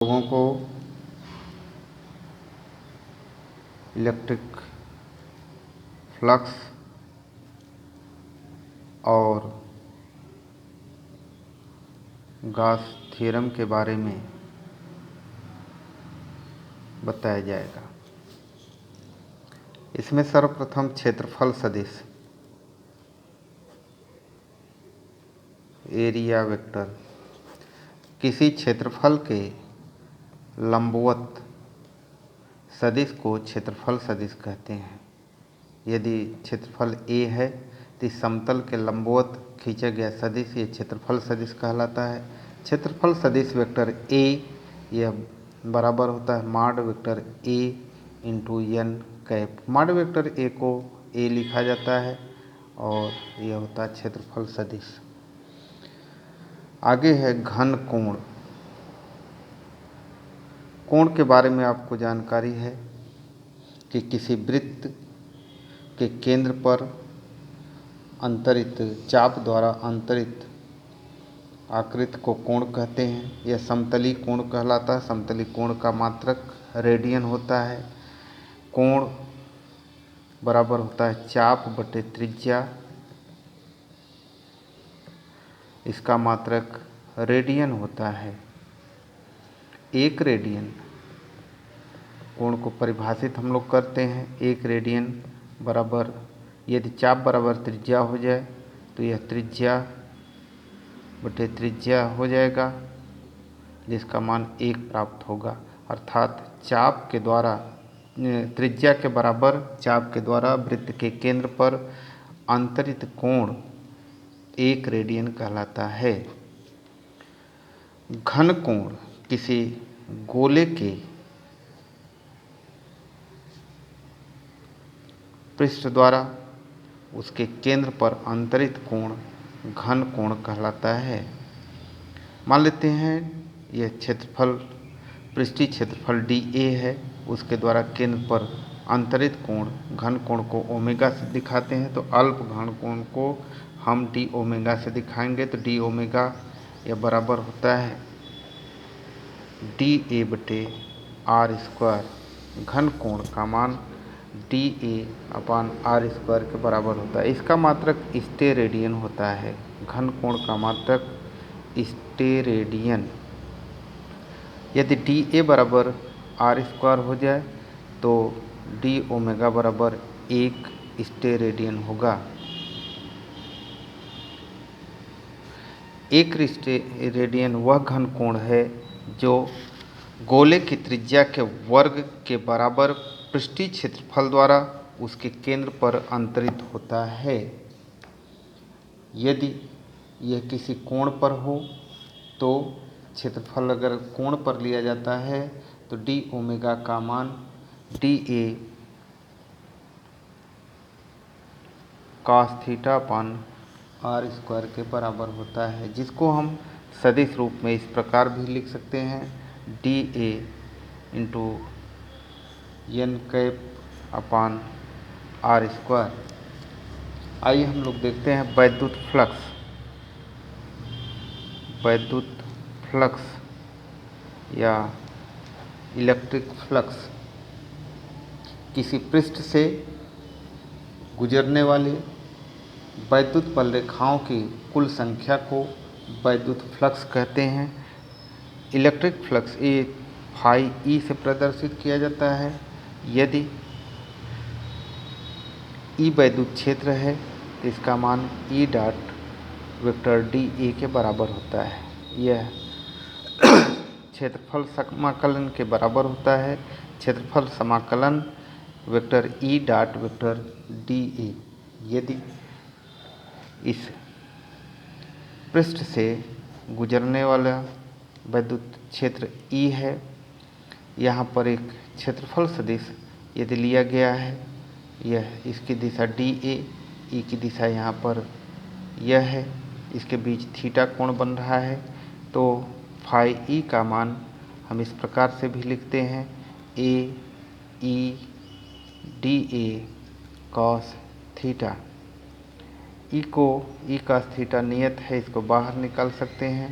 लोगों को electric flux और गॉस थ्योरम के बारे में बताया जाएगा। इसमें सर्वप्रथम क्षेत्रफल सदिश एरिया वेक्टर किसी क्षेत्रफल के लंबवत सदिश को क्षेत्रफल सदिश कहते हैं। यदि क्षेत्रफल A है तो इस समतल के लंबवत खींचा गया सदिश ये क्षेत्रफल सदिश कहलाता है। क्षेत्रफल सदिश वेक्टर A यह बराबर होता है mod vector A into n cap. Mod vector A को A लिखा जाता है और यह होता है क्षेत्रफल सदिश। आगे है घन कोण। कोण के बारे में आपको जानकारी है कि किसी वृत्त के केंद्र पर अंतरित चाप द्वारा अंतरित आकृति को कोण कहते हैं। यह समतली कोण कहलाता है। समतली कोण का मात्रक रेडियन होता है। कोण बराबर होता है चाप बटे त्रिज्या। इसका मात्रक रेडियन होता है। एक रेडियन कोण को परिभाषित हम लोग करते हैं। एक रेडियन बराबर यदि चाप बराबर त्रिज्या हो जाए तो यह त्रिज्या बटे त्रिज्या हो जाएगा जिसका मान 1 प्राप्त होगा। अर्थात चाप के द्वारा त्रिज्या के बराबर चाप के द्वारा वृत्त के केंद्र पर अंतरित कोण 1 रेडियन कहलाता है। घन कोण किसी गोले के पृष्ठ द्वारा उसके केंद्र पर अंतरित कोण घन कोण कहलाता है। मान लेते हैं यह क्षेत्रफल पृष्ठीय क्षेत्रफल dA है। उसके द्वारा केंद्र पर अंतरित कोण घन कोण को ओमेगा से दिखाते हैं। तो अल्प घन कोण को हम d ओमेगा से दिखाएंगे। तो d ओमेगा यह बराबर होता है dA बटे r स्क्वायर। घन कोण का मान dA अपान r स्क्वायर के बराबर होता है। इसका मात्रक स्टेरेडियन होता है। घन कोण का मात्रक स्टेरेडियन। यदि dA बराबर r स्क्वायर हो जाए तो d ओमेगा बराबर 1 स्टेरेडियन होगा। एक स्टेरेडियन वह घन कोण है जो गोले की त्रिज्या के वर्ग के बराबर पृष्ठीय क्षेत्रफल द्वारा उसके केंद्र पर अंतरित होता है। यदि यह किसी कोण पर हो तो क्षेत्रफल अगर कोण पर लिया जाता है तो d ओमेगा का मान dA cos theta upon r square के बराबर होता है, जिसको हम सदिश रूप में इस प्रकार भी लिख सकते हैं dA इंटू n कैप अपान r स्क्वायर। आइए हम लोग देखते हैं वैद्युत फ्लक्स। वैद्युत फ्लक्स या इलेक्ट्रिक फ्लक्स किसी पृष्ठ से गुजरने वाले वैद्युत बल रेखाओं की कुल संख्या को वैद्युत फ्लक्स कहते हैं। इलेक्ट्रिक फ्लक्स ये फाई ई से प्रदर्शित किया जाता है। यदि ई वैद्युत क्षेत्र है तो इसका मान ई डॉट वेक्टर dA के बराबर होता है। यह क्षेत्रफल समाकलन के बराबर होता है। क्षेत्रफल समाकलन vector E dot vector dA। यदि इस पृष्ठ से गुजरने वाला वैद्युत क्षेत्र E है, यहाँ पर एक क्षेत्रफल सदिश यदि लिया गया है, यह इसकी दिशा dA, E की दिशा यहाँ पर यह है, इसके बीच थीटा कोण बन रहा है, तो फाई ई का मान हम इस प्रकार से भी लिखते हैं A E dA cos theta. E को ई cos थीटा नियत है, इसको बाहर निकाल सकते हैं।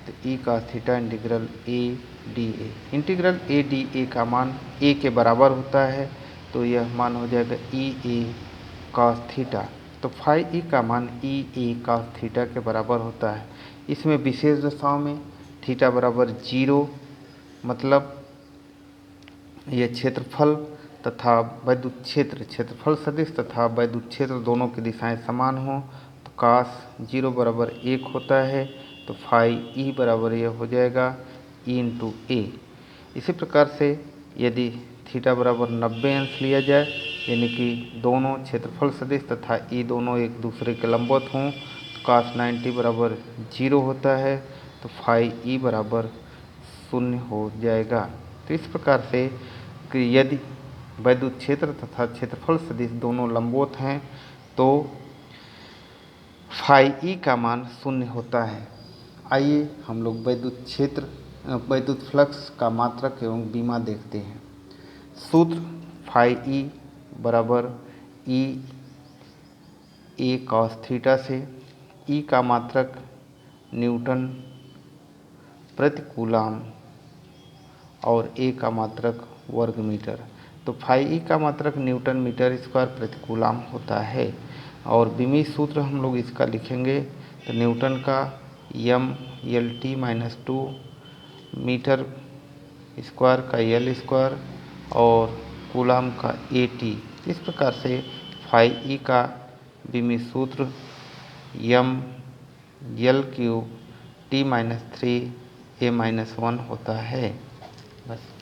तो ई cos theta integral A D A, integral A D A का मान ए के बराबर होता है, तो यह मान हो जाएगा ई ए cos थीटा। तो फाई ई का मान ई ए cos थीटा के बराबर होता है। इसमें विशेष दशाओं में थीटा बराबर 0, मतलब यह क्षेत्रफल तथा वैद्युत क्षेत्र, क्षेत्रफल सदिश तथा वैद्युत क्षेत्र दोनों की दिशाएं समान हों तो cos 0 बराबर 1 होता है। तो फाई ई बराबर यह हो जाएगा ई इंटू ए। इसी प्रकार से यदि थीटा बराबर 90 अंश लिया जाए, यानी कि दोनों क्षेत्रफल सदिश तथा ई दोनों एक दूसरे के लंबवत हों तो cos 90 बराबर 0 होता है। तो फाई ई बराबर 0 हो जाएगा। तो इस प्रकार से कि यदि वैद्युत क्षेत्र तथा क्षेत्रफल सदिश दोनों लंबवत हैं तो फाई ई का मान 0 होता है। आइए हम लोग वैद्युत फ्लक्स का मात्रक एवं बीमा देखते हैं। सूत्र फाई ई बराबर ई ए cos थीटा से, ई का मात्रक न्यूटन प्रति कूलाम और ए का मात्रक वर्ग मीटर। तो फाई ई का मात्रक न्यूटन मीटर स्क्वायर प्रति कूलाम होता है। और विमीय सूत्र हम लोग इसका लिखेंगे तो न्यूटन का M L T minus 2, metre square का एल स्क्वायर और कूलाम का ए टी। इस प्रकार से फाई ई का विमीय सूत्र M L cube T minus 3 ए माइनस 1 होता है। बस।